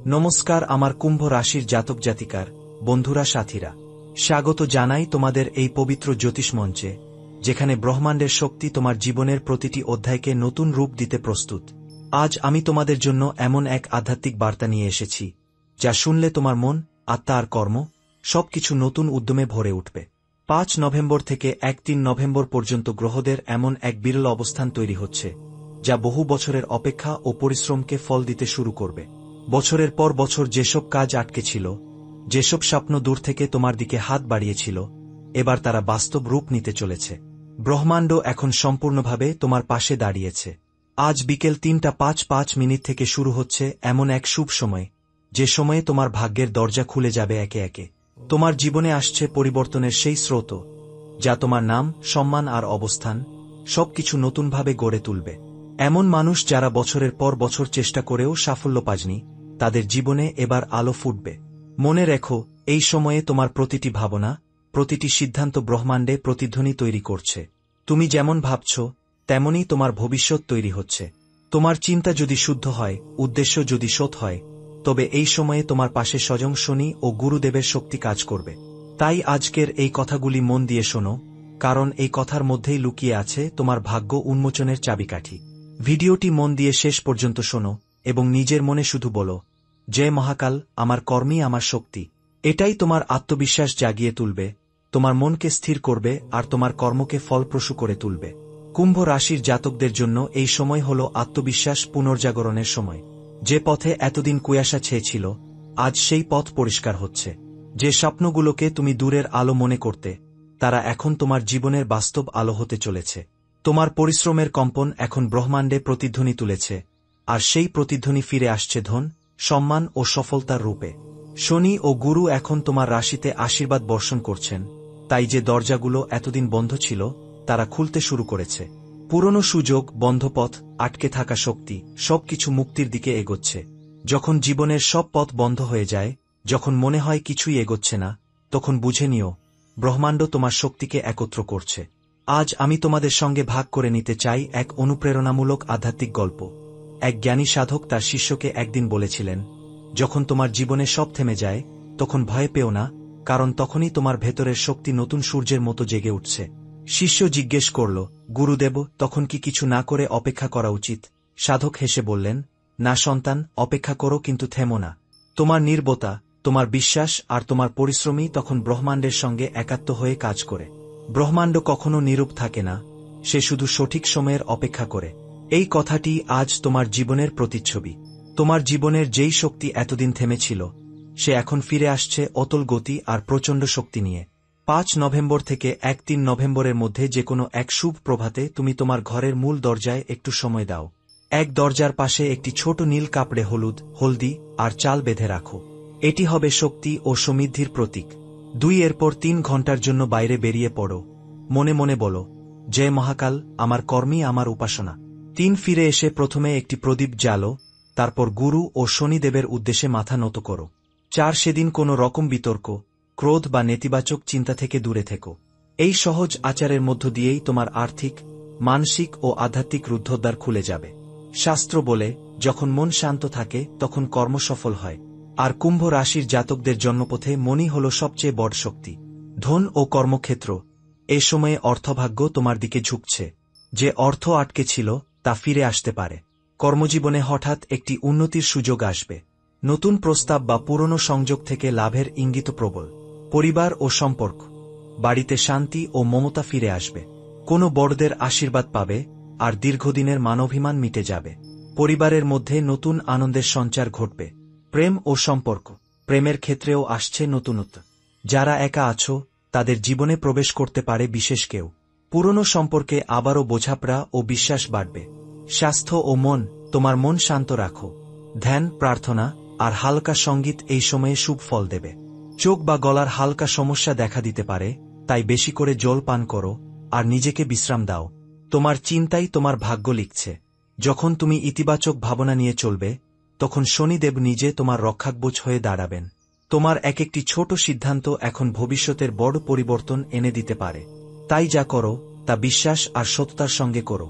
নমস্কার আমার কুম্ভ রাশির জাতক জাতিকার বন্ধুরা সাথীরা, স্বাগত জানাই তোমাদের এই পবিত্র জ্যোতিষ মঞ্চে, যেখানে ব্রহ্মাণ্ডের শক্তি তোমার জীবনের প্রতিটি অধ্যায়কে নতুন রূপ দিতে প্রস্তুত। আজ আমি তোমাদের জন্য এমন এক আধ্যাত্মিক বার্তা নিয়ে এসেছি, যা শুনলে তোমার মন, আত্মা আর কর্ম সবকিছু নতুন উদ্যমে ভরে উঠবে। 5 নভেম্বর থেকে 1-3 নভেম্বর পর্যন্ত গ্রহদের এমন এক বিরল অবস্থান তৈরি হচ্ছে, যা বহু বছরের অপেক্ষা ও পরিশ্রমকে ফল দিতে শুরু করবে। বছরের পর বছর যেসব কাজ আটকে ছিল, যেসব স্বপ্ন দূর থেকে তোমার দিকে হাত বাড়িয়েছিল, এবার তারা বাস্তব রূপ নিতে চলেছে। ব্রহ্মাণ্ড এখন সম্পূর্ণভাবে তোমার পাশে দাঁড়িয়েছে। আজ বিকেল 3:05 থেকে শুরু হচ্ছে এমন এক শুভ সময়, যে সময়ে তোমার ভাগ্যের দরজা খুলে যাবে একে একে। তোমার জীবনে আসছে পরিবর্তনের সেই স্রোত, যা তোমার নাম, সম্মান আর অবস্থান সবকিছু নতুনভাবে গড়ে তুলবে। এমন মানুষ যারা বছরের পর বছর চেষ্টা করেও সাফল্য পায়নি, তাদের জীবনে এবার আলো ফুটবে। মনে রেখো, এই সময়ে তোমার প্রতিটি ভাবনা, প্রতিটি সিদ্ধান্ত ব্রহ্মাণ্ডে প্রতিধ্বনি তৈরি করছে। তুমি যেমন ভাবছ, তেমনই তোমার ভবিষ্যৎ তৈরি হচ্ছে। তোমার চিন্তা যদি শুদ্ধ হয়, উদ্দেশ্য যদি সৎ হয়, তবে এই সময়ে তোমার পাশে স্বয়ং শনি ও গুরুদেবের শক্তি কাজ করবে। তাই আজকের এই কথাগুলি মন দিয়ে শোনো, কারণ এই কথার মধ্যেই লুকিয়ে আছে তোমার ভাগ্য উন্মোচনের চাবিকাঠি। ভিডিওটি মন দিয়ে শেষ পর্যন্ত শোনো এবং নিজের মনে শুধু বলো, জয় মহাকাল, আমার কর্মই আমার শক্তি। এটাই তোমার আত্মবিশ্বাস জাগিয়ে তুলবে, তোমার মনকে স্থির করবে আর তোমার কর্মকে ফলপ্রসূ করে তুলবে। কুম্ভ রাশির জাতকদের জন্য এই সময় হল আত্মবিশ্বাস পুনর্জাগরণের সময়। যে পথে এতদিন কুয়াশা ছেয়েছিল, আজ সেই পথ পরিষ্কার হচ্ছে। যে স্বপ্নগুলোকে তুমি দূরের আলো মনে করতে, তারা এখন তোমার জীবনের বাস্তব আলো হতে চলেছে। তোমার পরিশ্রমের কম্পন এখন ব্রহ্মাণ্ডে প্রতিধ্বনি তুলেছে, আর সেই প্রতিধ্বনি ফিরে আসছে ধন, সম্মান ও সফলতার রূপে। শনি ও গুরু এখন তোমার রাশিতে আশীর্বাদ বর্ষণ করছেন, তাই যে দরজাগুলো এতদিন বন্ধ ছিল, তারা খুলতে শুরু করেছে। পুরনো সুযোগ, বন্ধ পথ, আটকে থাকা শক্তি সবকিছু মুক্তির দিকে এগোচ্ছে। যখন জীবনের সব পথ বন্ধ হয়ে যায়, যখন মনে হয় কিছুই এগোচ্ছে না, তখন বুঝে নিও, ব্রহ্মাণ্ড তোমার শক্তিকে একত্র করছে। আজ আমি তোমাদের সঙ্গে ভাগ করে নিতে চাই এক অনুপ্রেরণামূলক আধ্যাত্মিক গল্প। এক জ্ঞানী সাধক তার শিষ্যকে একদিন বলেছিলেন, যখন তোমার জীবনে সব থেমে যায়, তখন ভয় পেও না, কারণ তখনই তোমার ভেতরের শক্তি নতুন সূর্যের মতো জেগে উঠছে। শিষ্য জিজ্ঞেস করল, গুরুদেব, তখন কি কিছু না করে অপেক্ষা করা উচিত? সাধক হেসে বললেন, না সন্তান, অপেক্ষা করো, কিন্তু থেমো না। তোমার নির্বতা, তোমার বিশ্বাস আর তোমার পরিশ্রমই তখন ব্রহ্মাণ্ডের সঙ্গে একাত্ম হয়ে কাজ করে। ব্রহ্মাণ্ড কখনো নীরব থাকে না, সে শুধু সঠিক সময়ের অপেক্ষা করে। এই কথাটি আজ তোমার জীবনের প্রতিচ্ছবি। তোমার জীবনের যেই শক্তি এতদিন থেমেছিল, সে এখন ফিরে আসছে অতল গতি আর প্রচণ্ড শক্তি নিয়ে। 5 নভেম্বর থেকে 1-3 নভেম্বরের মধ্যে যে কোনো এক শুভ প্রভাতে তুমি তোমার ঘরের মূল দরজায় একটু সময় দাও। এক দরজার পাশে একটি ছোট নীল কাপড়ে হলুদ, হলদি আর চাল বেঁধে রাখো। এটি হবে শক্তি ও সমৃদ্ধির প্রতীক। 2 এরপর 3 ঘন্টার জন্য বাইরে বেরিয়ে পড়ো। মনে মনে বলো, জয় মহাকাল, আমার কর্মই আমার উপাসনা। 3 ফিরে এসে প্রথমে একটি প্রদীপ জ্বালো, তারপর গুরু ও শনিদেবের উদ্দেশ্যে মাথা নত করো। 4 সেদিন কোনো রকম বিতর্ক, ক্রোধ বা নেতিবাচক চিন্তা থেকে দূরে থেকো। এই সহজ আচারের মধ্য দিয়েই তোমার আর্থিক, মানসিক ও আধ্যাত্মিক রুদ্ধদ্বার খুলে যাবে। শাস্ত্র বলে, যখন মন শান্ত থাকে তখন কর্ম সফল হয়। আর কুম্ভ রাশির জাতকদের জন্মপথে মনই হল সবচেয়ে বড় শক্তি। ধন ও কর্মক্ষেত্র, এ সময়ে অর্থভাগ্য তোমার দিকে ঝুঁকছে। যে অর্থ আটকে ছিল, তা ফিরে আসতে পারে। কর্মজীবনে হঠাৎ একটি উন্নতির সুযোগ আসবে। নতুন প্রস্তাব বা পুরনো সংযোগ থেকে লাভের ইঙ্গিত প্রবল। পরিবার ও সম্পর্ক, বাড়িতে শান্তি ও মমতা ফিরে আসবে। কোনো বড়দের আশীর্বাদ পাবে, আর দীর্ঘদিনের মানবাভিমান মিটে যাবে। পরিবারের মধ্যে নতুন আনন্দের সঞ্চার ঘটবে। প্রেম ও সম্পর্ক, প্রেমের ক্ষেত্রেও আসছে নতুনত্ব। যারা একা আছো, তাদের জীবনে প্রবেশ করতে পারে বিশেষ কেউ। পুরনো সম্পর্কে আবারও বোঝাপড়া ও বিশ্বাস বাড়বে। স্বাস্থ্য ও মন, তোমার মন শান্ত রাখো। ধ্যান, প্রার্থনা আর হালকা সঙ্গীত এই সময়ে শুভ ফল দেবে। চোখ বা গলার হালকা সমস্যা দেখা দিতে পারে, তাই বেশি করে জল পান করো আর নিজেকে বিশ্রাম দাও। তোমার চিন্তাই তোমার ভাগ্য লিখছে। যখন তুমি ইতিবাচক ভাবনা নিয়ে চলবে, তখন শনিদেব নিজে তোমার রক্ষাকবচ হয়ে দাঁড়াবেন। তোমার এক একটি ছোট সিদ্ধান্ত এখন ভবিষ্যতের বড় পরিবর্তন এনে দিতে পারে। তাই যা করো, তা বিশ্বাস আর সততার সঙ্গে করো।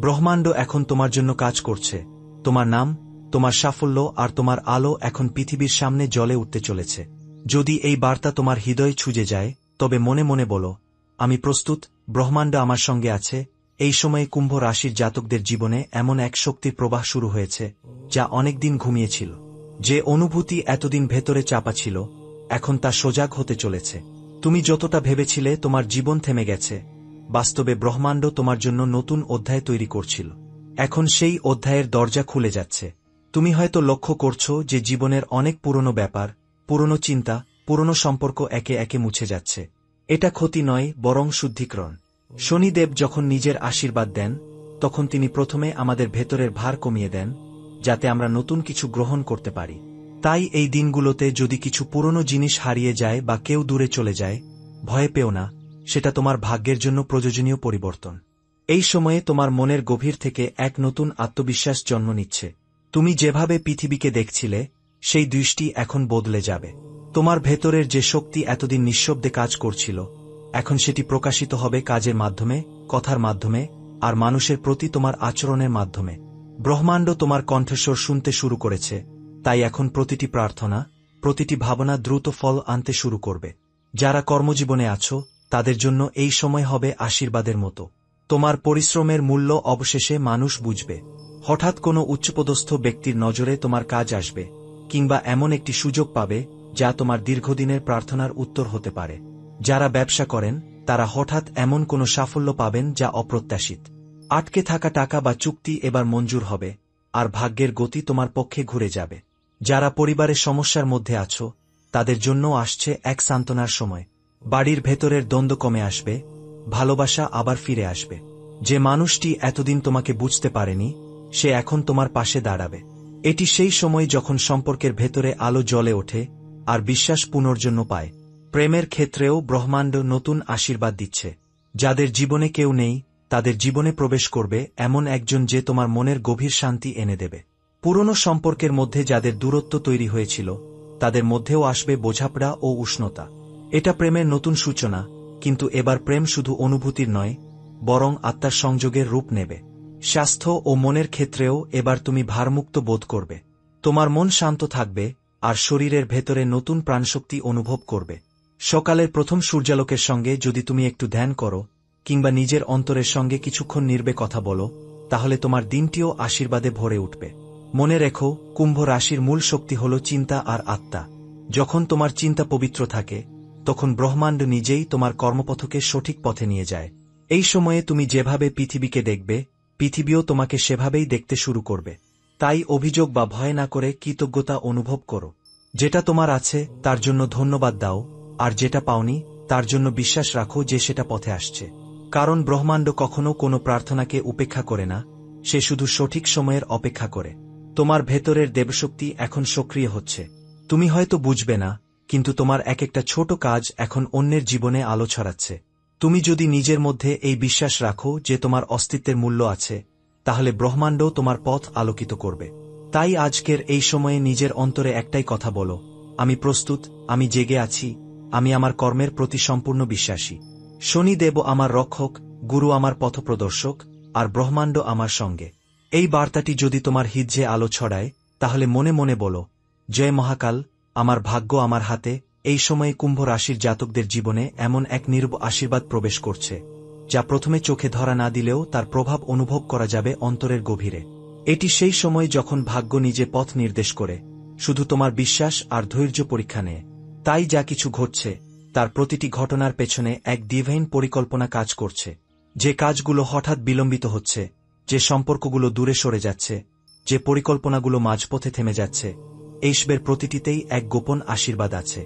ব্রহ্মাণ্ড এখন তোমার জন্য কাজ করছে। তোমার নাম, তোমার সাফল্য আর তোমার আলো এখন পৃথিবীর সামনে জ্বলে উঠতে চলেছে। যদি এই বার্তা তোমার হৃদয় ছুঁয়ে যায়, তবে মনে মনে বলো, আমি প্রস্তুত, ব্রহ্মাণ্ড আমার সঙ্গে আছে। এই সময়ে কুম্ভ রাশির জাতকদের জীবনে এমন এক শক্তির প্রবাহ শুরু হয়েছে, যা অনেকদিন ঘুমিয়েছিল। যে অনুভূতি এতদিন ভেতরে চাপা ছিল, এখন তা সজাগ হতে চলেছে। তুমি যতটা ভেবেছিলে তোমার জীবন থেমে গেছে, বাস্তবে ব্রহ্মাণ্ড তোমার জন্য নতুন অধ্যায় তৈরি করছিল। এখন সেই অধ্যায়ের দরজা খুলে যাচ্ছে। তুমি হয়তো লক্ষ্য করছো যে জীবনের অনেক পুরনো ব্যাপার, পুরনো চিন্তা, পুরনো সম্পর্ক একে একে মুছে যাচ্ছে। এটা ক্ষতি নয়, বরং শুদ্ধিকরণ। শনিদেব যখন নিজের আশীর্বাদ দেন, তখন তিনি প্রথমে আমাদের ভেতরের ভার কমিয়ে দেন, যাতে আমরা নতুন কিছু গ্রহণ করতে পারি। তাই এই দিনগুলোতে যদি কিছু পুরনো জিনিস হারিয়ে যায় বা কেউ দূরে চলে যায়, ভয় পেও না, সেটা তোমার ভাগ্যের জন্য প্রয়োজনীয় পরিবর্তন। এই সময়ে তোমার মনের গভীর থেকে এক নতুন আত্মবিশ্বাস জন্ম নিচ্ছে। তুমি যেভাবে পৃথিবীকে দেখছিলে, সেই দৃষ্টি এখন বদলে যাবে। তোমার ভেতরের যে শক্তি এতদিন নিঃশব্দে কাজ করছিল, এখন সেটি প্রকাশিত হবে কাজের মাধ্যমে, কথার মাধ্যমে, আর মানুষের প্রতি তোমার আচরণের মাধ্যমে। ব্রহ্মাণ্ড তোমার কণ্ঠস্বর শুনতে শুরু করেছে, তাই এখন প্রতিটি প্রার্থনা, প্রতিটি ভাবনা দ্রুত ফল আনতে শুরু করবে। যারা কর্মজীবনে আছো, তাদের জন্য এই সময় হবে আশীর্বাদের মতো। তোমার পরিশ্রমের মূল্য অবশেষে মানুষ বুঝবে। হঠাৎ কোনো উচ্চপদস্থ ব্যক্তির নজরে তোমার কাজ আসবে, কিংবা এমন একটি সুযোগ পাবে যা তোমার দীর্ঘদিনের প্রার্থনার উত্তর হতে পারে। যারা ব্যবসা করেন, তারা হঠাৎ এমন কোনো সাফল্য পাবেন যা অপ্রত্যাশিত। আটকে থাকা টাকা বা চুক্তি এবার মঞ্জুর হবে, আর ভাগ্যের গতি তোমার পক্ষে ঘুরে যাবে। যারা পরিবারের সমস্যার মধ্যে আছো, তাদের জন্য আসছে এক সান্ত্বনার সময়। বাড়ির ভেতরের দ্বন্দ্ব কমে আসবে, ভালোবাসা আবার ফিরে আসবে। যে মানুষটি এতদিন তোমাকে বুঝতে পারেনি, সে এখন তোমার পাশে দাঁড়াবে। এটি সেই সময় যখন সম্পর্কের ভেতরে আলো জ্বলে ওঠে আর বিশ্বাস পুনর্জন্ম পায়। প্রেমের ক্ষেত্রেও ব্রহ্মাণ্ড নতুন আশীর্বাদ দিচ্ছে। যাদের জীবনে কেউ নেই, তাদের জীবনে প্রবেশ করবে এমন একজন যে তোমার মনের গভীর শান্তি এনে দেবে। পুরনো সম্পর্কের মধ্যে যাদের দূরত্ব তৈরি হয়েছিল, তাদের মধ্যেও আসবে বোঝাপড়া ও উষ্ণতা। এটা প্রেমের নতুন সূচনা, কিন্তু এবার প্রেম শুধু অনুভূতির নয়, বরং আত্মার সংযোগের রূপ নেবে। স্বাস্থ্য ও মনের ক্ষেত্রেও এবার তুমি ভারমুক্ত বোধ করবে। তোমার মন শান্ত থাকবে, আর শরীরের ভেতরে নতুন প্রাণশক্তি অনুভব করবে। সকালের প্রথম সূর্যালোকের সঙ্গে যদি তুমি একটু ধ্যান করো, কিংবা নিজের অন্তরের সঙ্গে কিছুক্ষণ নীরবে কথা বলো, তাহলে তোমার দিনটিও আশীর্বাদে ভরে উঠবে। মনে রেখো, কুম্ভ রাশির মূল শক্তি হল চিন্তা আর আত্মা। যখন তোমার চিন্তা পবিত্র থাকে, তখন ব্রহ্মাণ্ড নিজেই তোমার কর্মপথকে সঠিক পথে নিয়ে যায়। এই সময়ে তুমি যেভাবে পৃথিবীকে দেখবে, পৃথিবীও তোমাকে সেভাবেই দেখতে শুরু করবে। তাই অভিযোগ বা ভয় না করে কৃতজ্ঞতা অনুভব করো। যেটা তোমার আছে তার জন্য ধন্যবাদ দাও, আর যেটা পাওনি তার জন্য বিশ্বাস রাখো যে সেটা পথে আসছে। কারণ ব্রহ্মাণ্ড কখনো কোনো প্রার্থনাকে উপেক্ষা করে না, সে শুধু সঠিক সময়ের অপেক্ষা করে। তোমার ভেতরের দেবশক্তি এখন সক্রিয় হচ্ছে। তুমি হয়তো বুঝবে না, কিন্তু তোমার এক একটা ছোট কাজ এখন অন্যের জীবনে আলো ছড়াচ্ছে। তুমি যদি নিজের মধ্যে এই বিশ্বাস রাখো যে তোমার অস্তিত্বের মূল্য আছে, তাহলে ব্রহ্মাণ্ডও তোমার পথ আলোকিত করবে। তাই আজকের এই সময়ে নিজের অন্তরে একটাই কথা বলো, আমি প্রস্তুত, আমি জেগে আছি, আমি আমার কর্মের প্রতি সম্পূর্ণ বিশ্বাসী। শনিদেব আমার রক্ষক, গুরু আমার পথপ্রদর্শক, আর ব্রহ্মাণ্ড আমার সঙ্গে। এই বার্তাটি যদি তোমার হৃদয়ে আলো ছড়ায়, তাহলে মনে মনে বলো, জয় মহাকাল, আমার ভাগ্য আমার হাতে। এই সময়ে কুম্ভ রাশির জাতকদের জীবনে এমন এক নীরব আশীর্বাদ প্রবেশ করছে, যা প্রথমে চোখে ধরা না দিলেও তার প্রভাব অনুভব করা যাবে অন্তরের গভীরে। এটি সেই সময় যখন ভাগ্য নিজে পথ নির্দেশ করে, শুধু তোমার বিশ্বাস আর ধৈর্য পরীক্ষা নেয়। তাই যা কিছু ঘটছে, তার প্রতিটি ঘটনার পেছনে এক ডিভাইন পরিকল্পনা কাজ করছে। যে কাজগুলো হঠাৎ বিলম্বিত হচ্ছে, যে সম্পর্কগুলো দূরে সরে যাচ্ছে, যে পরিকল্পনাগুলো মাঝপথে থেমে যাচ্ছে, এইসবের প্রতিটিতেই এক গোপন আশীর্বাদ আছে।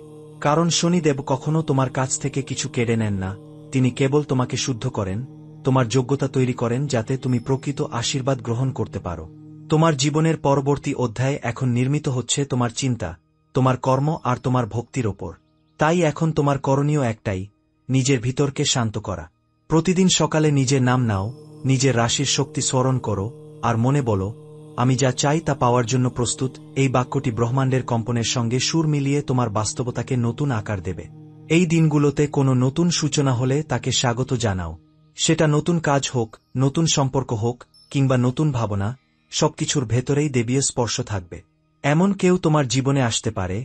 কারণ শনিদেব কখনো তোমার কাছ থেকে কিছু কেড়ে নেন না, তিনি কেবল তোমাকে শুদ্ধ করেন, তোমার যোগ্যতা তৈরি করেন যাতে তুমি প্রকৃত আশীর্বাদ গ্রহণ করতে পারো। তোমার জীবনের পরবর্তী অধ্যায় এখন নির্মিত হচ্ছে তোমার চিন্তা, তোমার কর্ম আর তোমার ভক্তির ওপর। তাই এখন তোমার করণীয় একটাই, নিজের ভিতরকে শান্ত করা। প্রতিদিন সকালে নিজের নাম নাও, নিজের রাশির শক্তি স্মরণ করো, আর মনে বলো, আমি যা চাই তা পাওয়ার জন্য প্রস্তুত। এই বাক্যটি ব্রহ্মাণ্ডের কম্পনের সঙ্গে সুর মিলিয়ে তোমার বাস্তবতাকে নতুন আকার দেবে। এই দিনগুলোতে কোনো নতুন সূচনা হলে তাকে স্বাগত জানাও। সেটা নতুন কাজ হোক, নতুন সম্পর্ক হোক, কিংবা নতুন ভাবনা, সবকিছুর ভেতরেই দেবীয় স্পর্শ থাকবে। এমন কেউ তোমার জীবনে আসতে পারে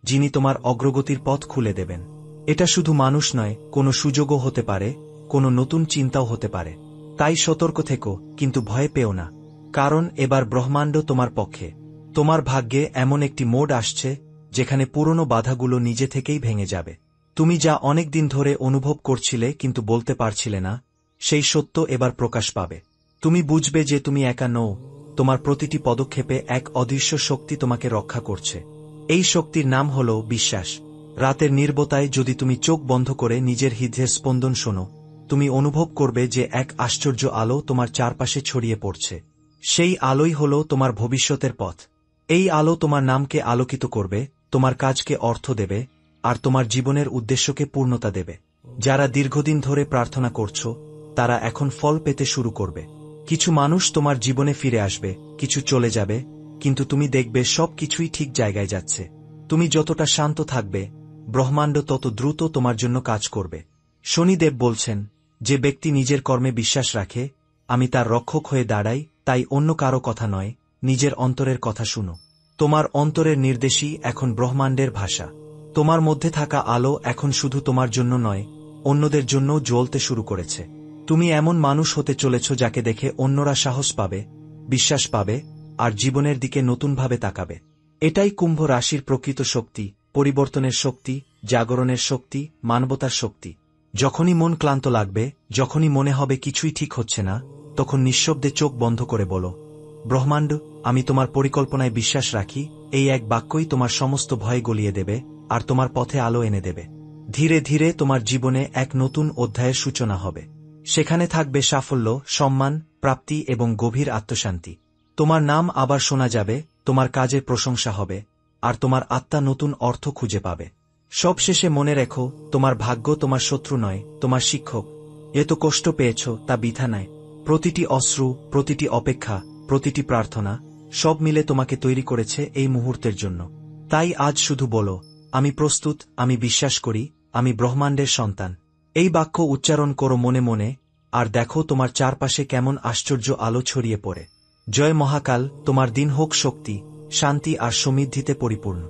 যিনি তোমার অগ্রগতির পথ খুলে দেবেন। এটা শুধু মানুষ নয়, কোনো সুযোগও হতে পারে, কোনো নতুন চিন্তাও হতে পারে। তাই সতর্ক থেকো, কিন্তু ভয় পেও না, কারণ এবার ব্রহ্মাণ্ড তোমার পক্ষে। তোমার ভাগ্যে এমন একটি মোড় আসছে যেখানে পুরনো বাধাগুলো নিজে থেকেই ভেঙে যাবে। তুমি যা অনেক দিন ধরে অনুভব করছিলে কিন্তু বলতে পারছিলে না, সেই সত্য এবার প্রকাশ পাবে। তুমি বুঝবে যে তুমি একা নও, তোমার প্রতিটি পদক্ষেপে এক অদৃশ্য শক্তি তোমাকে রক্ষা করছে। এই শক্তির নাম হল বিশ্বাস। রাতের নীরবতায় যদি তুমি চোখ বন্ধ করে নিজের হৃদয়ের স্পন্দন শোনো, তুমি অনুভব করবে যে এক আশ্চর্য আলো তোমার চারপাশে ছড়িয়ে পড়ছে। সেই আলোই হল তোমার ভবিষ্যতের পথ। এই আলো তোমার নামকে আলোকিত করবে, তোমার কাজকে অর্থ দেবে, আর তোমার জীবনের উদ্দেশ্যকে পূর্ণতা দেবে। যারা দীর্ঘদিন ধরে প্রার্থনা করছ, তারা এখন ফল পেতে শুরু করবে। কিছু মানুষ তোমার জীবনে ফিরে আসবে, কিছু চলে যাবে, কিন্তু তুমি দেখবে সব কিছুই ঠিক জায়গায় যাচ্ছে। তুমি যতটা শান্ত থাকবে, ব্রহ্মাণ্ড তত দ্রুত তোমার জন্য কাজ করবে। শনিদেব বলছেন, যে ব্যক্তি নিজের কর্মে বিশ্বাস রাখে, আমি তার রক্ষক হয়ে দাঁড়াই। তাই অন্য কারো কথা নয়, নিজের অন্তরের কথা শুনো। তোমার অন্তরের নির্দেশই এখন ব্রহ্মাণ্ডের ভাষা। তোমার মধ্যে থাকা আলো এখন শুধু তোমার জন্য নয়, অন্যদের জন্যও জ্বলতে শুরু করেছে। তুমি এমন মানুষ হতে চলেছ যাকে দেখে অন্যরা সাহস পাবে, বিশ্বাস পাবে, আর জীবনের দিকে নতুনভাবে তাকাবে। এটাই কুম্ভ রাশির প্রকৃত শক্তি, পরিবর্তনের শক্তি, জাগরণের শক্তি, মানবতার শক্তি। যখনই মন ক্লান্ত লাগবে, যখনই মনে হবে কিছুই ঠিক হচ্ছে না, তখন নিঃশব্দে চোখ বন্ধ করে বলো, ব্রহ্মাণ্ড, আমি তোমার পরিকল্পনায় বিশ্বাস রাখি। এই এক বাক্যই তোমার সমস্ত ভয় গলিয়ে দেবে, আর তোমার পথে আলো এনে দেবে। ধীরে ধীরে তোমার জীবনে এক নতুন অধ্যায়ের সূচনা হবে। সেখানে থাকবে সাফল্য, সম্মান, প্রাপ্তি এবং গভীর আত্মশান্তি। তোমার নাম আবার শোনা যাবে, তোমার কাজের প্রশংসা হবে, আর তোমার আত্মা নতুন অর্থ খুঁজে পাবে। সবশেষে মনে রেখো, তোমার ভাগ্য তোমার শত্রু নয়, তোমার শিক্ষক। এত কষ্ট পেয়েছ, তা বৃথা নয়। প্রতিটি অশ্রু, প্রতিটি অপেক্ষা, প্রতিটি প্রার্থনা, সব মিলে তোমাকে তৈরি করেছে এই মুহূর্তের জন্য। তাই আজ শুধু বলো, আমি প্রস্তুত, আমি বিশ্বাস করি, আমি ব্রহ্মাণ্ডের সন্তান। এই বাক্য উচ্চারণ করো মনে মনে, আর দেখো তোমার চারপাশে কেমন আশ্চর্য আলো ছড়িয়ে পড়ে। জয় মহাকাল, তোমার দিন হোক শক্তি, শান্তি আর সমৃদ্ধিতে পরিপূর্ণ।